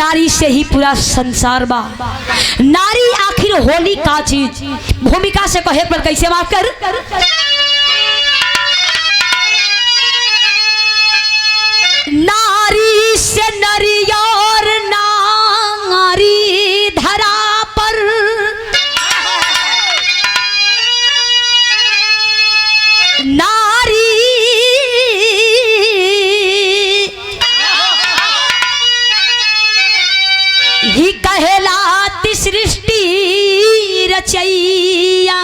नारी से ही पूरा संसार बा। नारी आखिर होली का चीज, भूमिका से कहे पर कैसे बात कर। नारी से नरी और नारी धरा पर, नारी ही कहलाती सृष्टि रचैया।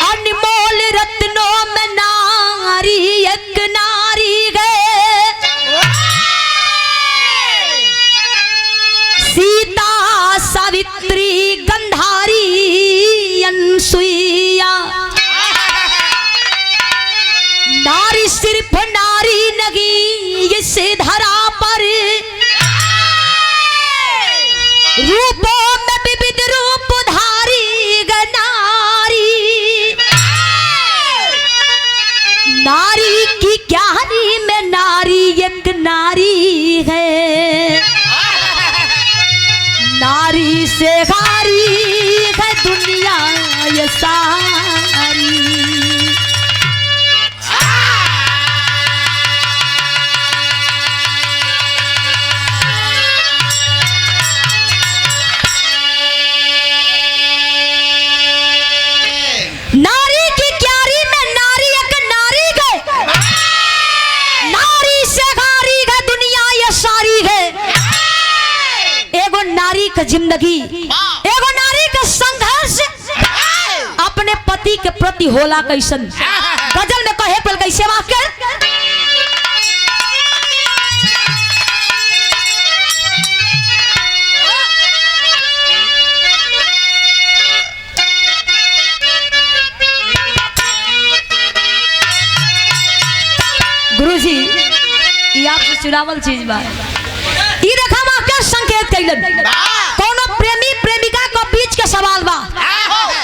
अनमोल रत्नों में नारी एक नारी है। सीता सावित्री गंधारी अनसुईया। नारी सिर्फ नारी नहीं इस धरा पर, रूपों में विविध रूप धारी नारी। नारी की ज्ञानी में नारी एक नारी है। नारी से हारी है दुनिया ये सारी। नारी की क्यारी में नारी एक नारी है। नारी से हारी है दुनिया ये सारी है। एगो नारी का जिंदगी, एगो नारी का संघर्ष अपने पति के प्रति होला कैसन। गजल में कहे पर कैसे बात कर। गुरुजी ये आपसे चुरावल चीज बा। ई देखा मां के संकेत कैलन। कोनो प्रेमी प्रेमिका के बीच के सवाल बा।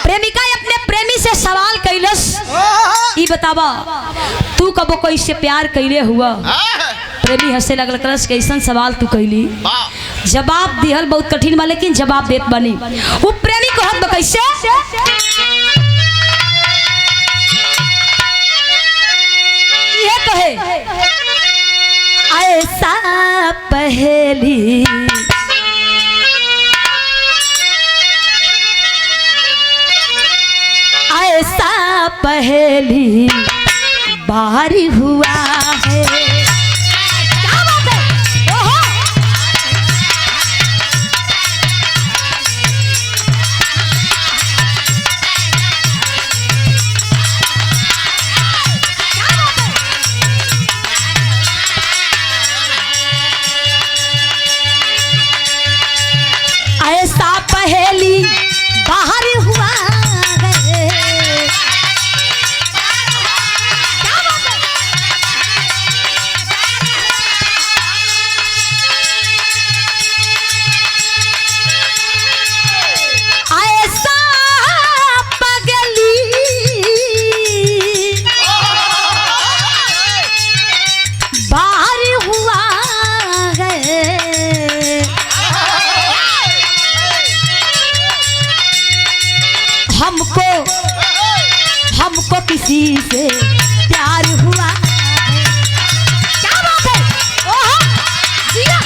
प्रेमिका अपने प्रेमी से सवाल कैलस, ई बतावा तू कबो कोई से प्यार कैले हुआ। प्रेमी हंसे लगल, करस कैसन सवाल तू कैली। जवाब दिहल बहुत कठिन बा लेकिन जवाब देत बनी। वो प्रेमी को हद कैसे ये कहे, ऐसा पहेली ऐसा पहेली बारी हुआ है। क्या बात है। ओहो। ऐसा पहेली बाहर हुआ है। क्या बात है। ऐसा पगली बाहर हुआ है। हमको हमको किसी से प्यार हुआ है। क्या बात है। ओहो जिया।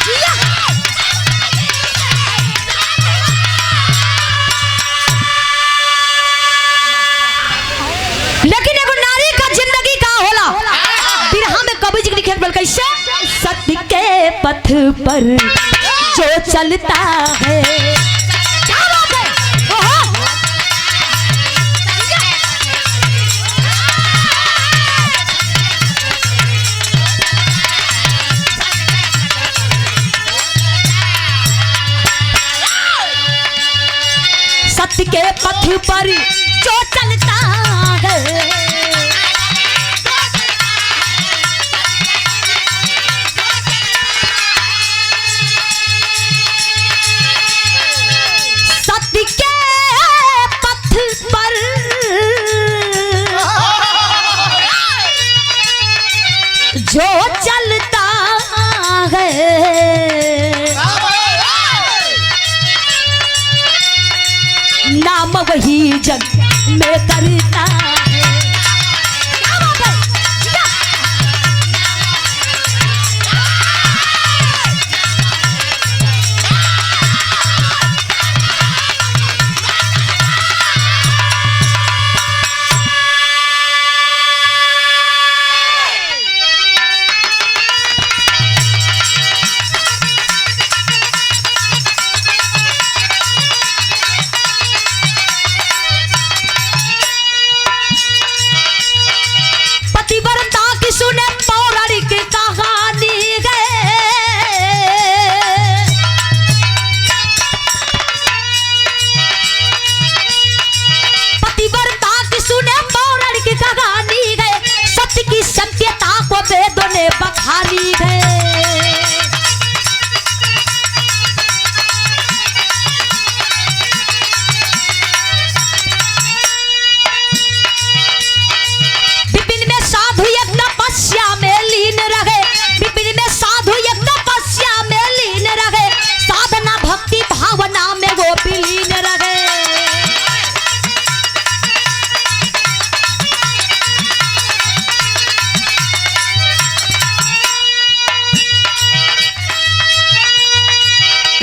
जिया। लेकिन एगो नारी का जिंदगी का होला। बिरहा में कवि जी लिखे बल कैसे, सत्य के पथ पर जो चलता है। क्या बात है। ओहो। सत्य के पथ पर जो चलता है। सत्य के पथ पर काम वही जग में करता है। क्या बात है? पतिव्रता की सुने पौराणिक कहानी है। पतिव्रता की सुने पौराणिक कहानी है। सत्य की सत्यता को वेदों ने बखानी है। विपिन में साधु एक तपस्या में लीन रहे। विपिन में साधु एक तपस्या में लीन रहे। साधना भक्ति भावना में वो विलीन रहे।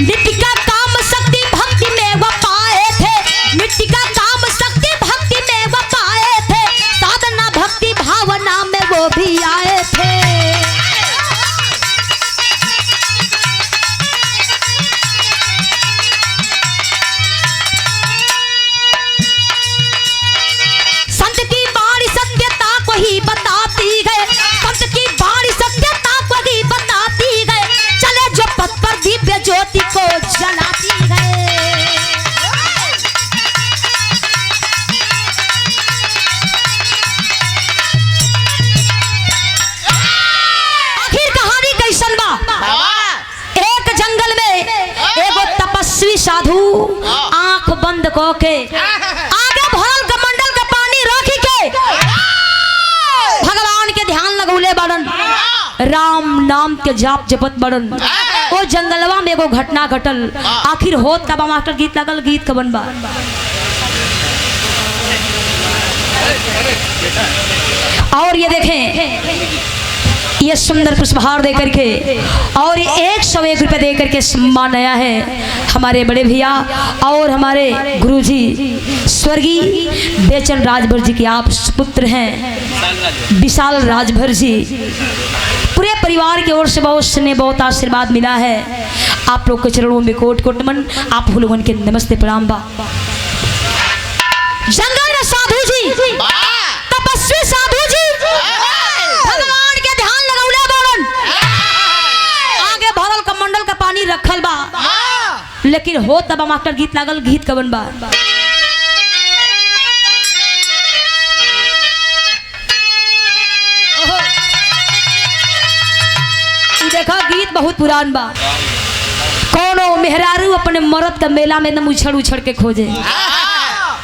मिट्टी का काम शक्ति भक्ति में वो पाए थे। मिट्टी का काम शक्ति भक्ति में वो पाए थे। साधना भक्ति भावना में वो भी आए थे। संत की बाणी सत्यता को ही बताती है। संत की बाणी सत्यता को ही बताती है। चले जो पथ पर दिव्य ज्योति को जलाती है। आखिर कहानी कैसन बा? एक जंगल में एगो तपस्वी साधु आंख बंद क के आगे भरल कमंडल का पानी रखी के भगवान के ध्यान लगौले बड़न। राम नाम के जाप जपत बड़न। ओ जंगलवा में एगो घटना घटल। आखिर होत का बा मास्टर? गीत लगल। गीत कवन बा? और ये देखें, ये सुंदर पुष्पहार दे करके और 101 रुपये दे करके सम्मान आया है हमारे बड़े भैया और हमारे गुरुजी स्वर्गीय बेचन राजभर जी के आप पुत्र हैं विशाल राजभर जी। पूरे परिवार की ओर से बहुत स्नेह बहुत आशीर्वाद मिला है। आप लोग के चरणों में कोट कोट नमन। आप लोगों के नमस्ते प्रणाम बा। जंगल में साधु जी, तपस्वी साधु जी भगवान के ध्यान लगौले बाड़न। आगे भरल कमंडल का पानी रखल बा। लेकिन हो तब मास्टर गीत लागल। गीत कवन बा? देखा गीत बहुत पुरान बा। कोनो मेहरारू अपने मरद का मेला में एकदम उछड़ उछड़ के खोजे।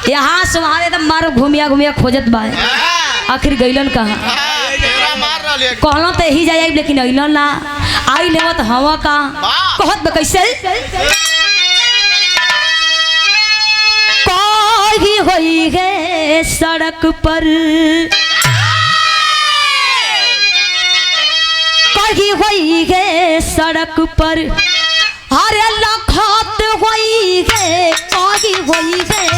यहाँ से वहाँ एकदम मारो घूमिया घूमिया खोजत बा। आखिर गईलन कहाँ? कहना तो यही जाए लेकिन अइलन ना। आई लेवत हवा का कहत बा कैसे? कोई होई है सड़क पर, कोई होई है सड़क पर, अरे लखत होई है, कोई होई है।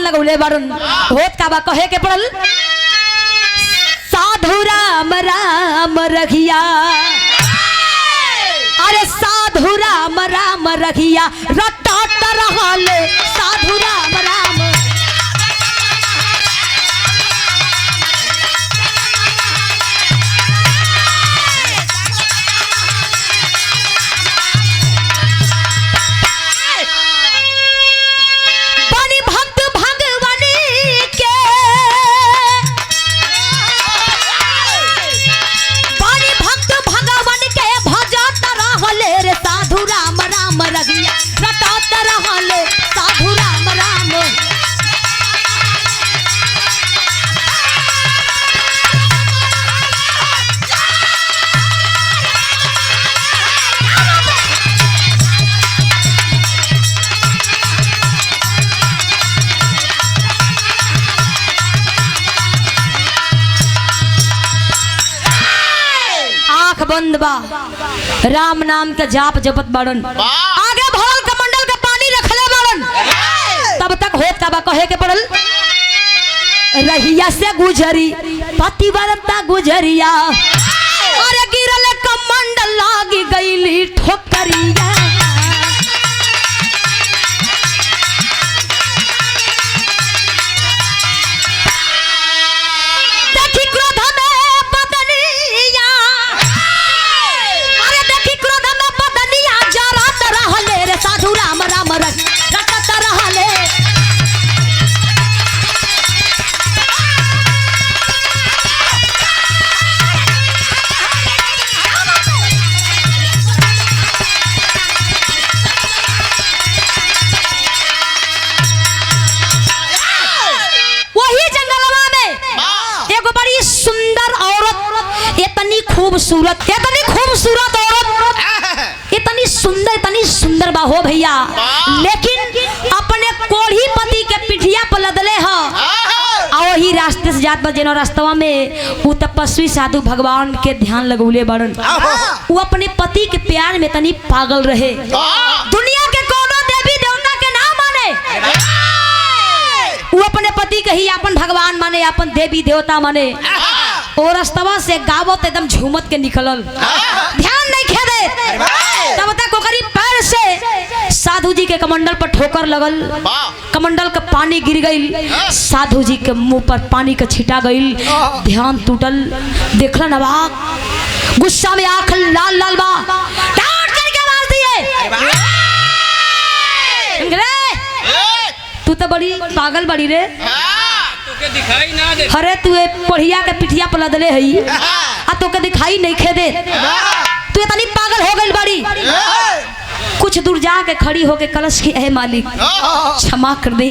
लगौले बारन होत का बा कहे के पड़ल साधु राम राम रघिया अरे साधु राम राम रघिया रटत रहल साधु राम राम बंद बा राम नाम के जाप जपत बाड़न आगे भरल कमंडल के पानी रखले बाड़न तब तक होत का बा कहे के पड़ल रहिया से गुजरी पतिव्रता गुजरिया अरे गिरल कमंडल लागी गईली ठोकरिया खूबसूरत औरत इतनी सुंदर बा हो भैया लेकिन अपने कोढ़ी पति के पिठिया पर लदले ह वही रास्ते से जात बजेनो रास्तवा में उ तपस्वी साधु भगवान के ध्यान लगौले बड़न वो अपने पति के प्यार में तनी पागल रहे दुनिया के कोनो देवी देवता के ना माने वो अपने पति के ही अपन भगवान माने अपन देवी देवता माने और रास्तवा से गावत एकदम झूमत के निकलल ध्यान नहीं खेदे तब तक ओकरी पैर से साधु जी के कमंडल पर ठोकर लगल कमंडल का पानी गिर गई साधु जी के मुंह पर पानी का छिटा गई ध्यान टूटल देखलन अबाक गुस्सा में आंख लाल लाल बा डांट करके मार दिए तू तो बड़ी पागल बड़ी रे दिखाई ना दे अरे तू पढ़िया के पिठिया पर लदले हई आ तो के दिखाई नहीं खेदे तू इतनी पागल हो गई बड़ी कुछ दूर जाके खड़ी होके कलश की है मालिक क्षमा कर दे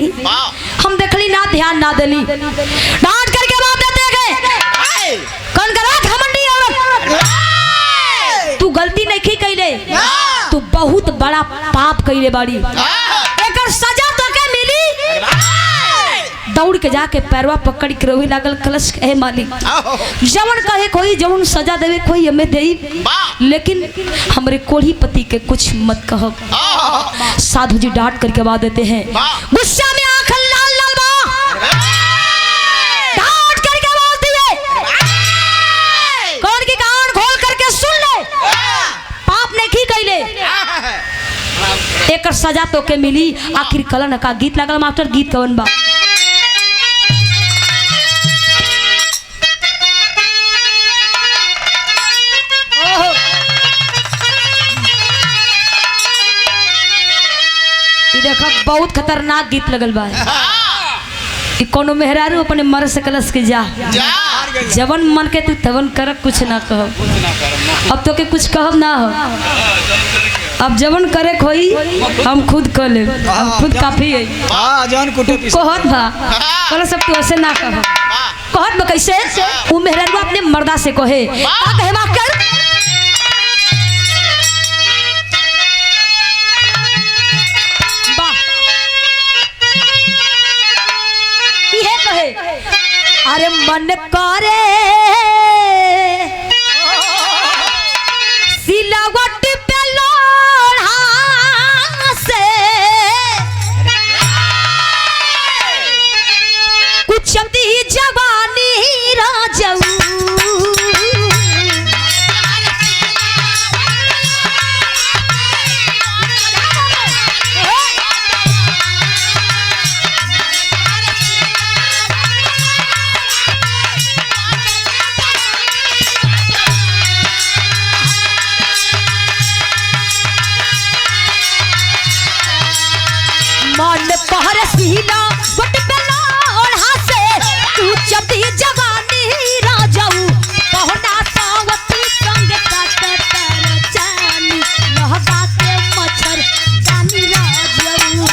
हम देखली ना ध्यान ना देली डांट करके बात देते गए कौन करा घमंडी औरत तू गलती नहीं की कइले तू बहुत बड़ा पाप कइले बाड़ी एकर सजा तो के मिली दौड़ के जाके पैरवा पकड़ के रोवे लागल कलश है मालिक जवन कहे कोई जवन सजा देवे कोई हमें दे लेकिन हमरे कोढ़ी पति के कुछ मत कहो साधु जी डांट करके बात देते हैं गुस्सा में आंख लाल लाल बा डांट करके बोल दिए कौन की कान खोल करके सुन ले पाप ने की कइले एकर सजा तो के मिली आखिर कलन का गीत लागल मास्टर गीत कवन बा देखा बहुत खतरनाक गीत लगल बा कि कोनो मेहरारू अपने मर से कलश के जा जवन मन के तू तवन कर कुछ ना कह अब तो के कुछ कहब ना हो अब जवन करे खोई हम खुद कर ले हम खुद काफी है कहत बा कल सब तू ऐसे ना कह कहत बा कैसे वो मेहरारू अपने मर्दा से कहे का कहे माफ कर अरे मन करे सिलावट पे लोढ़ा से मन पहर सीला बट बेला और हासे तू चपी जवानी राजाऊ कहना सावती संग काट तर जानी लहका के मच्छर जानी राजाऊ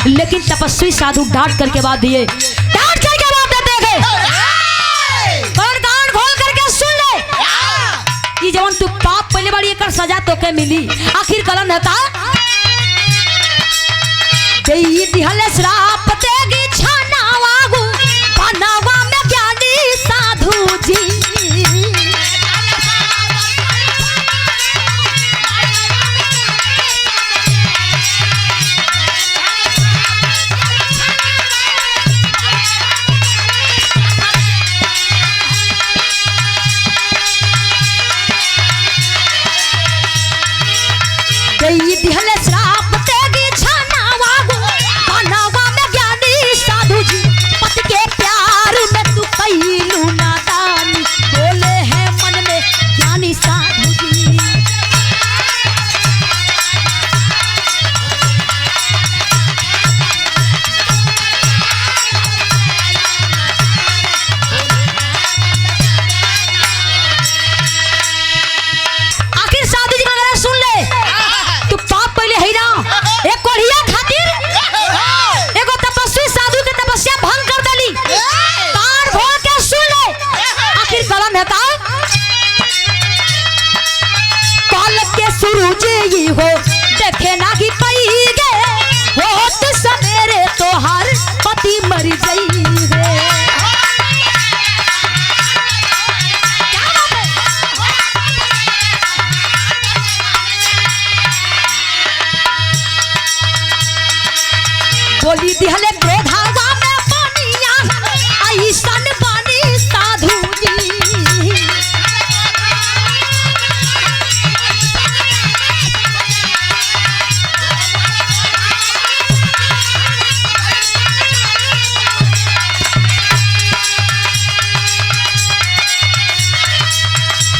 लेकिन तपस्वी साधु डांट करके बात दिए, डांट करके बात देते थे कान खोल करके सुन ले कि जवन तू पाप पहले बारी एकर सजा तो के मिली आखिर कलन था देई दिहले श्राप देगी छानावागु बनावा में ज्ञानी साधु जी दिहले श्राप तेगी छानावागु बनावा में ज्ञानी साधु जी पति के प्यार में तू कैलू नादानी बोले है मन में ज्ञानी साधु जी आखिर साधु जी का सुन ले एक कोढ़िया खातिर एगो तपस्वी साधु के तपस्या भंग कर देली कान खोल के सुन ले आखिर कलम है का कल के सूरज ही हो देखे ना कि पई गे होत सवेरे तोहार पति मर गई रे बोली दिहले क्रोधावा में पानिया ऐसन पानी साधु जी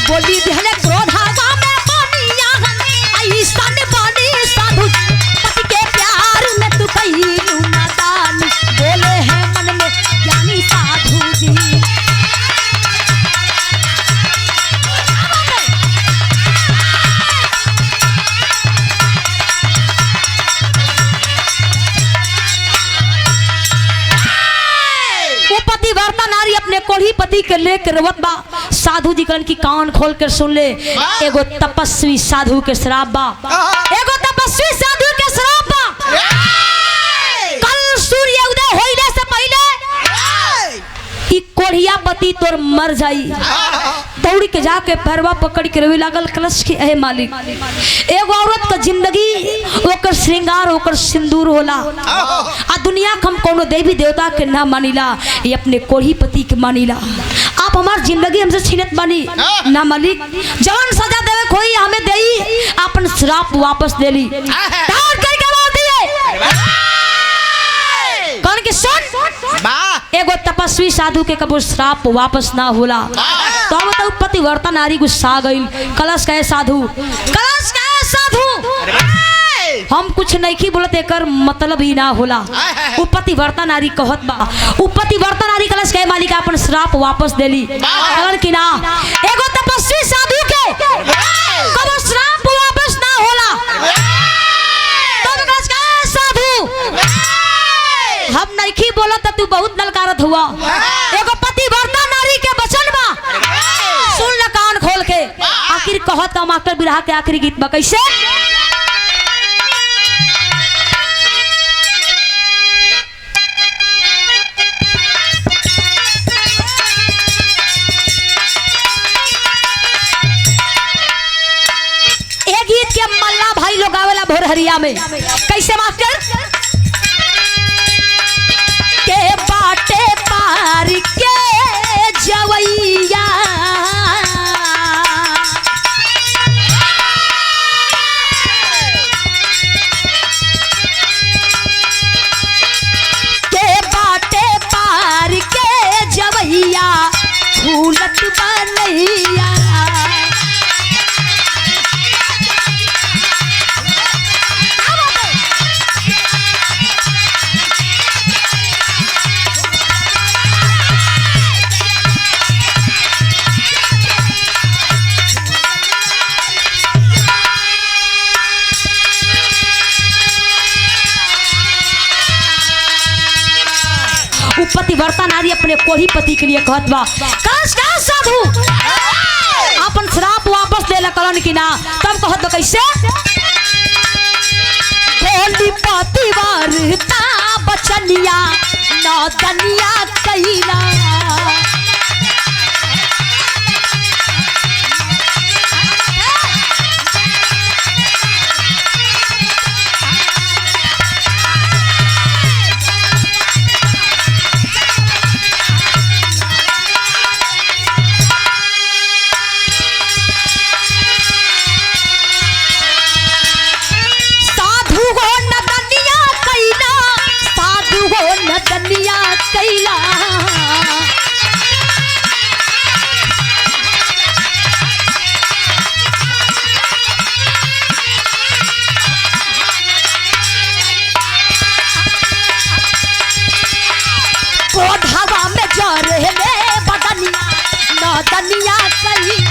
बोली दिहले क्रोधावा में पानिया ऐसन पानी साधु पति के प्यार में तू कैलू नादानी बोले है मन में ज्ञानी साधु जी वो पतिव्रता नारी अपने कोढ़ी पति के लेकर रवत बा साधु जी कहन की कान खोल कर सुन ले एगो तपस्वी साधु के श्राप बा एगो तपस्वी साधु के श्राप बा कल सूर्य उदय होइले से पहले ई कोढ़िया पति तोर मर जाई दौड़ी के जाके पैरवा पकड़ के रोवे लागल कलश के ए मालिक एगो औरत का जिंदगी ओकर श्रृंगार ओकर सिंदूर होला आ दुनिया हम कोनो देवी देवता के ना मानिला ये अपने कोढ़ी पति के मानिला आप हमार जिंदगी हमसे छीनत बानी ना मालिक जवान सजा देवे कोई हमें देई अपन श्राप वापस देली डांट करके बोल दिए कौन के सुन एगो तपस्वी साधु के कबूर श्राप वापस ना होला तो बताओ पतिव्रता नारी गुस्सा गई कलश कहे साधु हम कुछ नहीं की बोलते एकर मतलब ही ना होला उ पतिव्रता नारी कहत बा उ पतिव्रता नारी कलश कहे मालिक अपन श्राप वापस देली कहन कि ना एगो तपस्वी साधु के कबो श्राप वापस ना होला तो कलश कहे साधु हम नहीं की बोलत तू बहुत नलकारत हुआ एगो पतिव्रता नारी के वचन बा सुन ल कान खोल के आखिर कहत मास्टर बिरहा के आखिरी गीत बा कैसे ए गीत के मल्ला भाई लोग आवेला भोरहरिया में कैसे मास्टर के बाटे पार के जवैया बनैया पतिव्रता नारी अपने कोही पति के लिए कहत बा कलश का साधु अपन श्राप वापस ले ला करन की ना तब कहत बा कैसे कोली पतिव्रता बचनिया ना दनिया कैला दनिया कैला कोढ़ावा में जरे ले बदनिया न दनिया कैला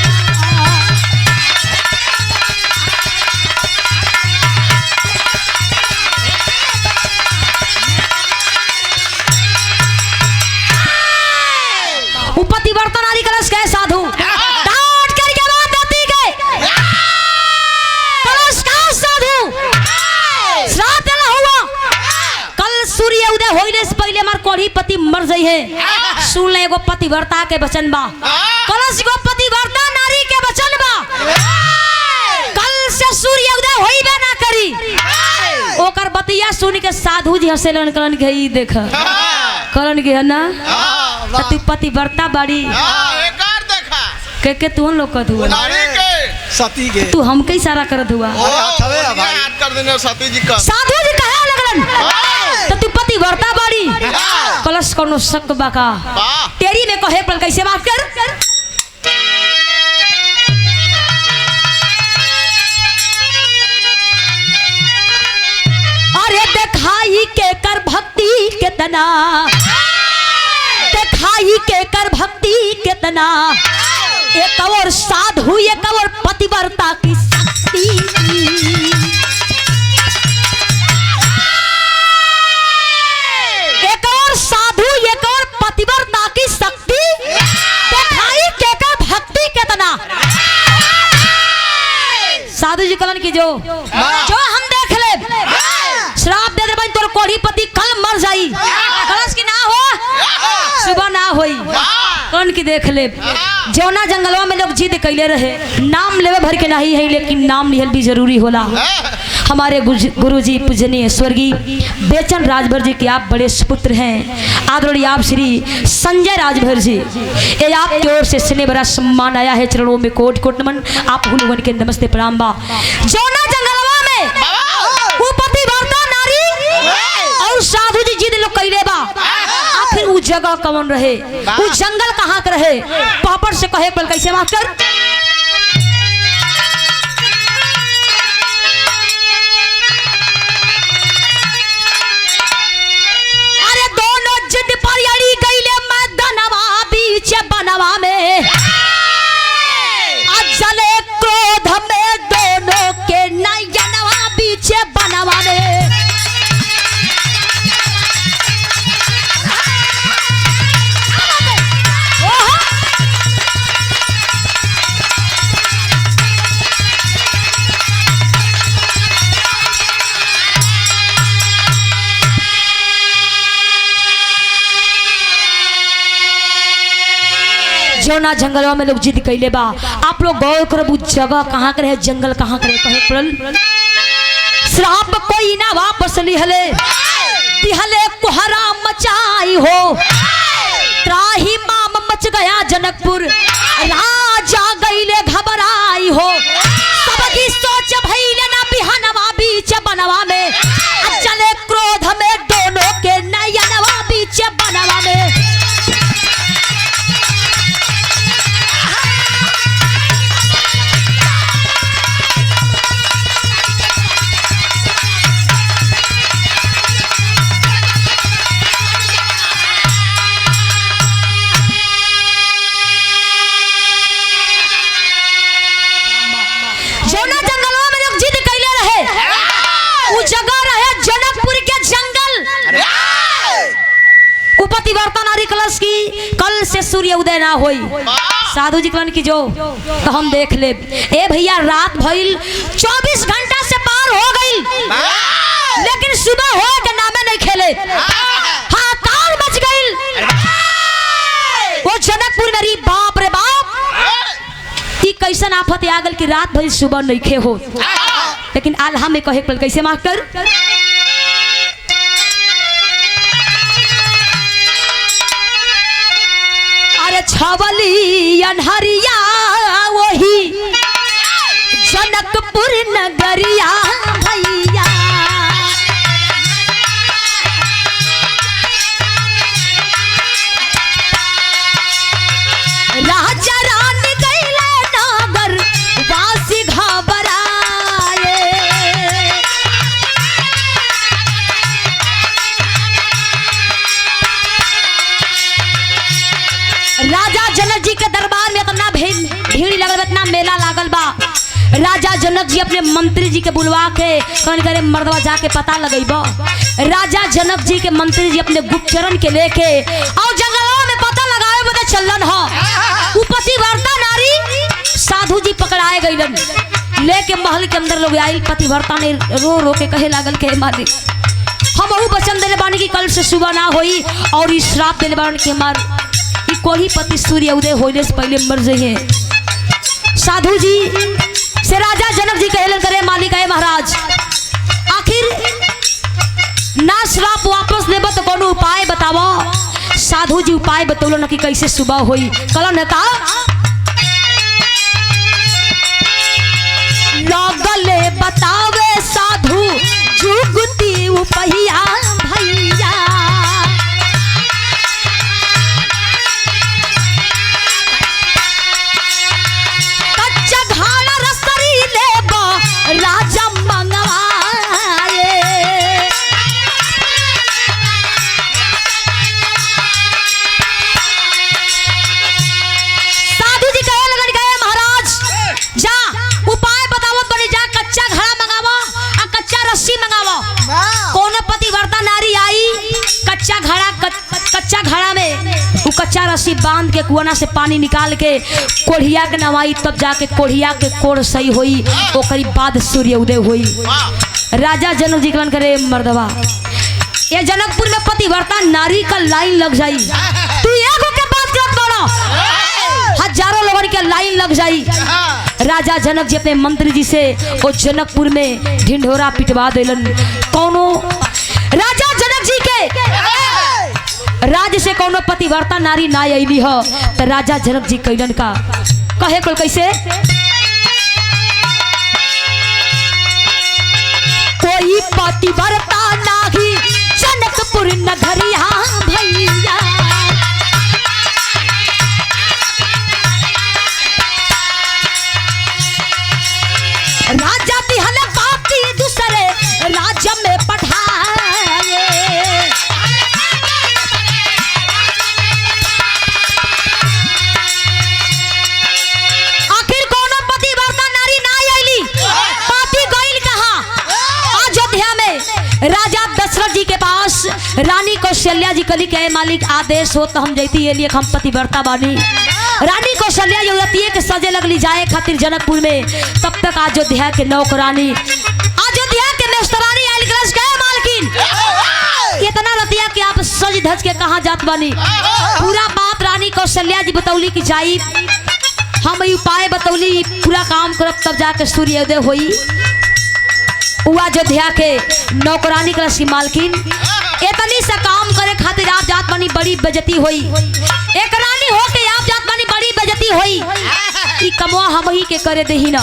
पतिव्रता नारी कलश के साधु डांट करके बात देती गए कलश का साधु श्राद्ध न हुआ कल सूर्य उदय होने से पहले हमार कोढ़ी पति मर जाई है सुन ले एगो पतिव्रता के वचन बा कलश को पतिव्रता नारी के वचन बा कल से सूर्य उदय होइबे ना करी ओकर बतिया सुन के साधु जी हंसेलन करन के ई देख करन के है ना तू पतिव्रता बाड़ी एकार देखा के तू हम लोग कहत हुआ नारी के सती के तू हमके इशारा करत हुआ याद कर देने सती जी का साधु जी कहे लगलन तो तू पतिव्रता बाड़ी कलश कोनो शक बाका तेरी में कहे पर कैसे बात कर अरे देखाई के कर भक्ति कितना देखाई के कर भक्ति कितना एक और साधु एक और पतिव्रता की शक्ति एक और साधु एक और पतिव्रता की शक्ति देखाई के कर भक्ति कितना साधु जी कलन की जो हम देख ले श्राप दे दे तोर कोढ़ी पति कल मर जाई कलश की ना हो सुबह ना होई कौन की देख ले जौना जंगलवा में लोग जिद कैले रहे नाम लेवे भर के नहीं है लेकिन नाम लिहल भी जरूरी होला हमारे गुरुजी पूजनीय स्वर्गीय बेचन राजभर जी के आप बड़े सुपुत्र हैं आदरणीय आप श्री संजय राजभर जी ये आपकी ओर से स्नेह बड़ा सम्मान आया है चरणों में कोट कोट नमन आप हुलवन के नमस्ते प्रणाम बा जौना जंगलवा में वो पतिव्रता नारी और साधु जी जिद लोग कैले बा आखिर वो जगह कौन रहे वो जंगल कहाँ के रहे पापड़ से कहे पर कैसे मास्टर अरे दोनों जिद पर अड़ी गईले मैदानवा बीच बनवा में अजले क्रोध में दोनों के नयनवा बीच बनवा में जौना जंगलवा में लोग जिद कैले बा आप लोग गौर करब जगह कहाँ के रहे जंगल कहाँ के रहे कहे पड़ल श्राप कोई ना वापस लिहले दिहले कोहरा मचाई हो त्राही माम मच गया जनकपुर राजा गईले घबराई हो सबकी सोच भइले ना बिहनवा बीच बनवा में चले क्रोध में दोनों के नयनवा बीच बनवा में पतिव्रता नारी कलश की कल से सूर्य उदय ना होई। साधु जी कहन की जो तो हम देख ले। ए भैया रात भइल 24 घंटा से पार हो गई, लेकिन सुबह हो के नामे नहीं खेले। हाँ काल मच गई वो जनकपुर मेरी। बाप रे बाप, ई कैसन आफत आ गल कि रात भइल सुबह नहीं खे हो। लेकिन आल्हा में कहे पल कैसे मास्टर, अरे छवली अनहरिया वही जनकपुर नगरिया भैया। राजा रानी गईले नगर वासी घबराए। राजा जनक जी के दरबार में इतना भीड़ लगल, इतना मेला लागल बा। राजा जनक जी अपने मंत्री जी के बुलवा के कहन करे मर्दवा जाके पता लगेब। राजा जनक जी के मंत्री जी अपने गुप्तचरण के लेके और जंगलों में पता लगावे बता चलन हो। पतिव्रता नारी साधु जी पकड़ाए गईलन, लेके महल के अंदर लोग आइल। पतिव्रता ने रो रो के कहे लागल के मालिक हम अहू वचन देले बानी कि कल से सुबह ना होई, और इस श्राप देले बानी के मार कोई पति सूर्य उदय होने से पहले मर जाइए। साधु जी से राजा जनक जी कहलन करे मालिक है महाराज, आखिर ना श्राप वापस लेब तो कोनो उपाय बतावो। साधु जी उपाय बतौलो न कि कैसे सुबह होई। कल न का लगले बतावे साधु जुगती उपहिया भैया। राजा मंगवाए साधु जी कहे लगन गए महाराज जा उपाय बतावो, बनी जा कच्चा घड़ा मंगावो और कच्चा रस्सी मंगावो। कोनो पतिव्रता नारी आई कच्चा घड़ा में वो कच्चा रस्सी बांध के कुआना से पानी निकाल के कोढ़िया के नवाई, तब जाके कोढ़िया के कोड़ सही होई, ओकरी बाद सूर्य उदय होई। राजा जनक जी कहन करे मर्दवा ये जनकपुर में पतिव्रता नारी का लाइन लग जाई, तू एगो के बात करत बाड़ो, हजारों लोगन के लाइन लग जाई। राजा जनक जी अपने मंत्री जी से वो जनकपुर में ढिंढोरा पिटवा देलन। कौनो राजा जनक जी के राज्य से कोनो पतिव्रता नारी ना आईली हो, तो राजा जनक जी कैलन का कहे को कैसे, कोई पतिव्रता नाही जनकपुर नगरिया भैया। राजा बिहल बाती दूसरे राज्य में पठाए। आखिर कोनो पतिव्रता नारी ना आईली, पापी गइल कहां? अयोध्या में राजा दशरथ जी के पास रानी कौशल्या जी कली के मालिक आदेश हो तो हम जैती ये लिए हम पतिव्रता बानी। रानी कौशल्या युवती के सजे लगली जाए खातिर जनकपुर में। तब तक अयोध्या के नौकरानी, अयोध्या के मेस्तरानी आइल ग्रस गए मालकिन इतना रतिया कि आप सज धज के कहां जात बानी। पूरा बात रानी कौशल्या जी बतौली कि जाई, हम उपाय बतौली, पूरा काम करब तब जाके सूर्योदय होई। अयोध्या के नौकरानी के रसी मालकिन इतनी सा काम करे खातिर आप जात बानी, बड़ी बेइज्जती होई। एक रानी हो के आप जात बानी, बड़ी बेइज्जती होई। ई कमवा हम ही के करे देही ना।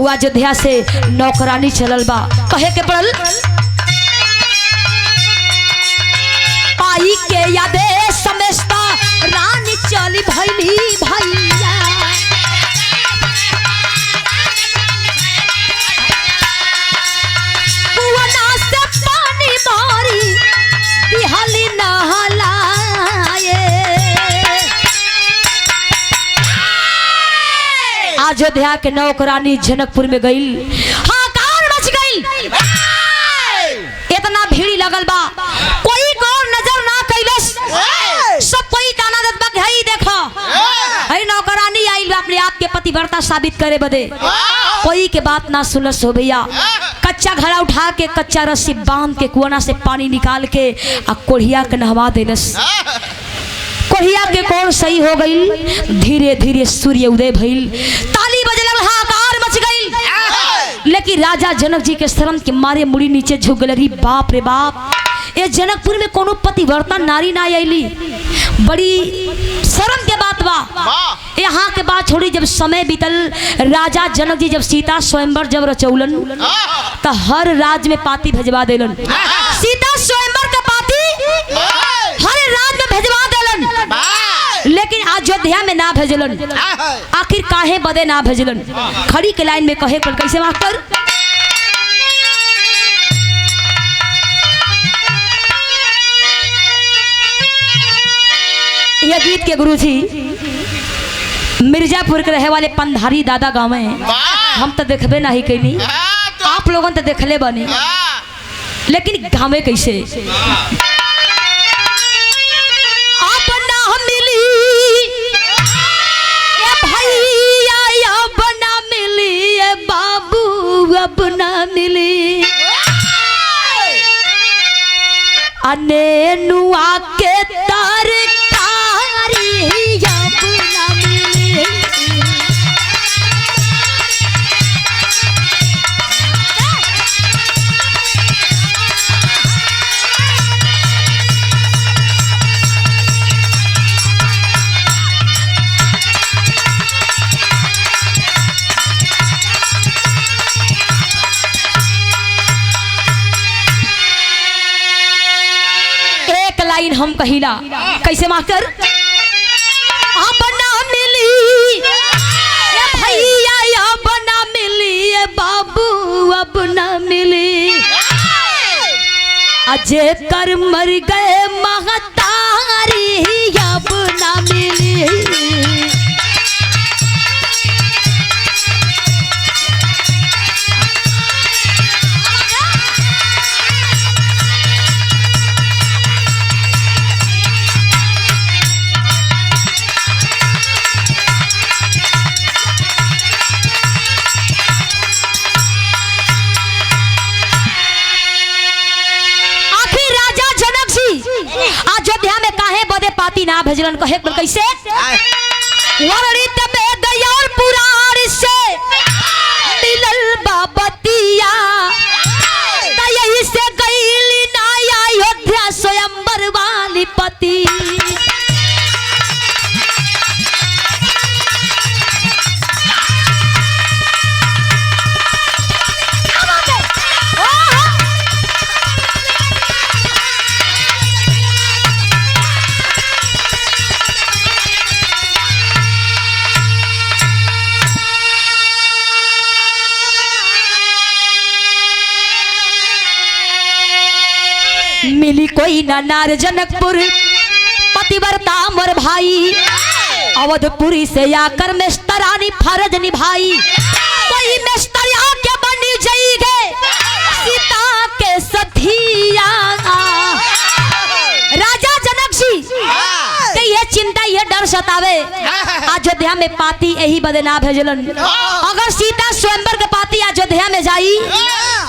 अयोध्या से नौकरानी चलल बा, कहे के पड़ल पाई के आदेश समझता रानी चली भैली भैया। कुआना से पानी मारी बिहली नहलाए। अयोध्या के नौकरानी जनकपुर में गई, हाकार मच गई। इतना भीड़ लगल बा, कोई गौर नजर ना कैलस। पतिव्रता साबित करे बदे कोई के बात ना सुनस हो भैया। कच्चा घड़ा उठा के कच्चा रस्सी बांध के कुआं से पानी निकाल के आ कोढ़िया के नहवा देलस। कोढ़िया के कोण सही हो गई। धीरे धीरे सूर्य उदय भइल, ताली बजे लगल, हाहाकार मच गई। लेकिन राजा जनक जी के शर्म के मारे मुड़ी नीचे झुक गई। बाप रे बाप, ये जनकपुर में कोनो पतिव्रता नारी ना आईली, बड़ी शर्म के बात बा। यहाँ के बात छोड़ी, जब समय बीतल, राजा जनक जी जब सीता स्वयंवर जब रचौलन तो हर राज्य में पाती भेजवा देलन। सीता स्वयंवर का पाती हर राज्य में भेजवा देलन, लेकिन अयोध्या में ना भेजलन। आखिर काहे बदे ना भेजलन? खड़ी के लाइन में कहे पर कैसे मास्टर? यह गीत के गुरुजी मिर्जापुर के रहे वाले पंधारी दादा गाँव में। हम तो देखबे नहीं कैली, आप लोगों तो देखले बनी, लेकिन गाँव कैसे आप ना मिली ए भैया, अब ना मिली ए बाबू, अब ना मिली अनेनुआ के तार हम कहिला कैसे मास्टर? अब ना मिली ए भैया, अब ना मिली ए बाबू, अब ना मिली अजय कर मर गए महतारी, अब ना मिली। अयोध्या में काहे बदे पाती ना भेजलन? कहे पर कैसे? वरित में दयाल पुराण से मिलल बाबतिया, यही से गईली ना अयोध्या स्वयंवर वाली पति। मिली कोई ना नार जनकपुर पतिव्रता मोर भाई, अवधपुरी से आकर मेस्तरानी फर्ज निभाई। कोई मेस्तर आके बनी जाइगे सीता के सथिया। राजा जनक जी के ये चिंता ये डर सतावे, अयोध्या में पाती यही बदे ना भेजलन। अगर सीता स्वयंवर के पाती अयोध्या में जाई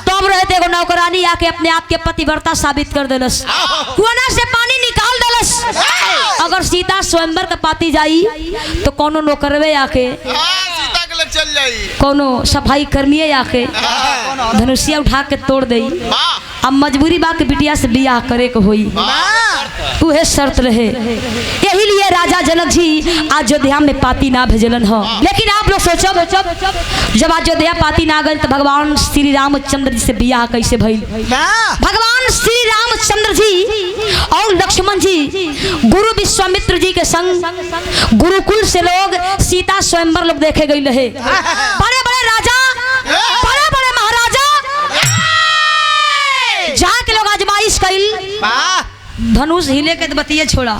तो अब रहते एगो नौकरानी आके अपने आप के पतिव्रता साबित कर देलस, कुआं से पानी निकाल देलस। अगर सीता स्वयंवर के पाती जाई तो कोनो नौकरवे आके सीता के लग चल जाई, कोनो सफाई कर्मी आके धनुषिया उठा के तोड़ दई। अब मजबूरी बा के बिटिया से बियाह करे के होई, उहे शर्त रहे। यही लिए राजा जनक जी अयोध्या में पाती ना भेजलन हो। लेकिन आप लोग सोचो, जब अयोध्या पाती ना गई तो भगवान श्री रामचंद्र जी से बियाह कैसे भइल? भगवान श्री रामचंद्र जी और लक्ष्मण जी गुरु विश्वामित्र जी के संग गुरुकुल से लोग सीता स्वयंवर लोग देखे गई रहे। बड़े बड़े राजा, बड़े बड़े महाराजा जाके लोग आजमाइश कइल, धनुष हिले के बतिये छोड़ा,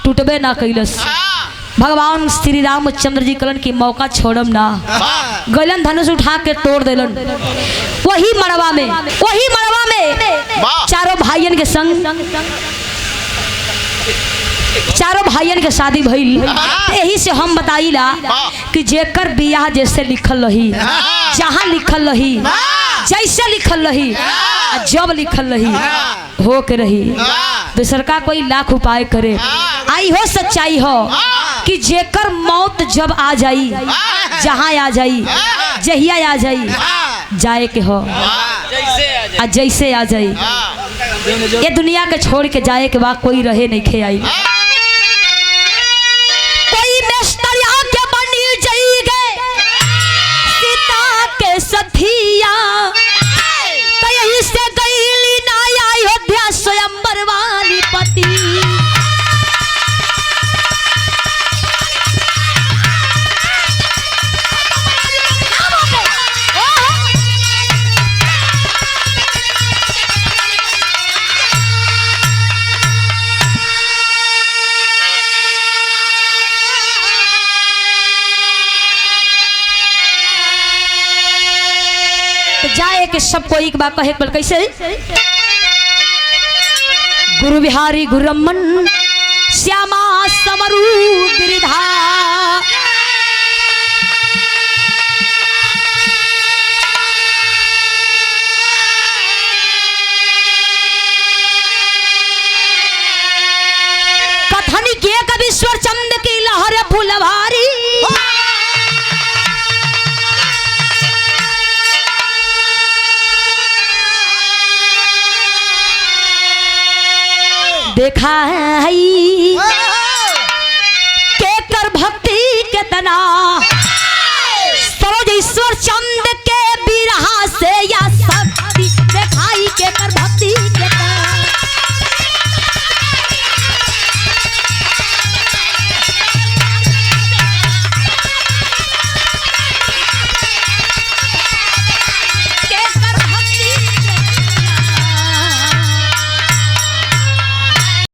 टूटबे ना कैलस। भगवान श्री रामचंद्र जी कलन की मौका छोड़म ना, गलन धनुष उठा के तोड़ देलन। वही मड़वा में चारों भाइयों के संग चारों भाइयन के शादी भइल। यही से हम बताइला कि जेकर बियाह जैसे लिखल रही, जहाँ लिखल रही, जैसे लिखल रही, जब लिखल रही, हो के रही। दूसर का कोई लाख उपाय करे, आई हो सच्चाई हो कि जेकर मौत जब आ जाई, जहाँ आ जाई, जहिया आ जाई, जाए के हो जैसे आ जाई, ये दुनिया के छोड़ के जाए के बाद कोई रहे नहीं खे आई। कोई मिस्त्रिया के बनी जाइगे सीता के सथिया, तो यही से गईली ना अयोध्या स्वयंवर वाली पति। जाए के सबको एक बार कहे बोल कैसे गुरु बिहारी गुरु रमन श्यामा समरू गिरिधा। कथन के कविश्वर चंद की लहर फुलवारी, देखा है